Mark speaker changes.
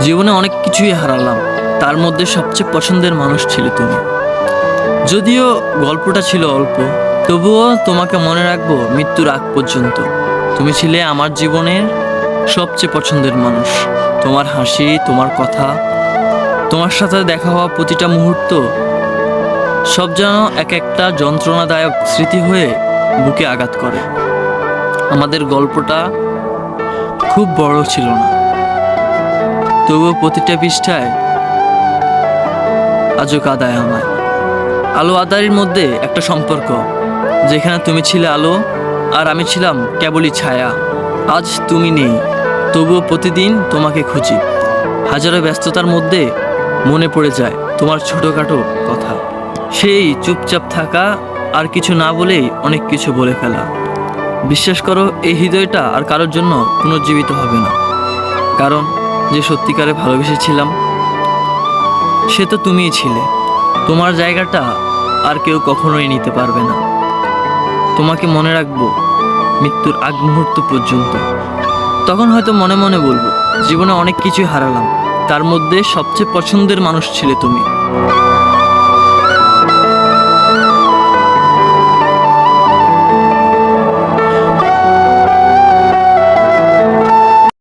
Speaker 1: জীবনে অনেক কিছুই হারালাম, তার মধ্যে সবচেয়ে পছন্দের মানুষ ছিলে তুমি। যদিও গল্পটা ছিল অল্প, তবুও তোমাকে মনে রাখবো মৃত্যুর আগ পর্যন্ত। তুমি ছিলে আমার জীবনের সবচেয়ে পছন্দের মানুষ। তোমার হাসি, তোমার কথা, তোমার সাথে দেখা হওয়া প্রতিটা মুহূর্ত সব যেন এক একটা যন্ত্রণাদায়ক স্মৃতি হয়ে বুকে আঘাত করে। আমাদের গল্পটা খুব বড় ছিল না, তবুও প্রতিটা পৃষ্ঠায় আজও কাঁদায় আমায়। আলো আঁধারির মধ্যে একটা সম্পর্ক, যেখানে তুমি ছিলে আলো আর আমি ছিলাম কেবলই ছায়া। আজ তুমি নেই, তবুও প্রতিদিন তোমাকে খুঁজি। হাজারো ব্যস্ততার মধ্যে মনে পড়ে যায় তোমার ছোটোখাটো কথা, সেই চুপচাপ থাকা আর কিছু না বলেই অনেক কিছু বলে ফেলা। বিশ্বাস করো, এই হৃদয়টা আর কারোর জন্য পুনর্জীবিত হবে না, কারণ যে সত্যিকারে ভালোবেসেছিলাম সে তো তুমিই ছিলে। তোমার জায়গাটা আর কেউ কখনোই নিতে পারবে না। তোমাকে মনে রাখবো মৃত্যুর আগ মুহূর্ত পর্যন্ত। তখন হয়তো মনে মনে বলবো, জীবনে অনেক কিছুই হারালাম, তার মধ্যে সবচেয়ে পছন্দের মানুষ ছিলে তুমি।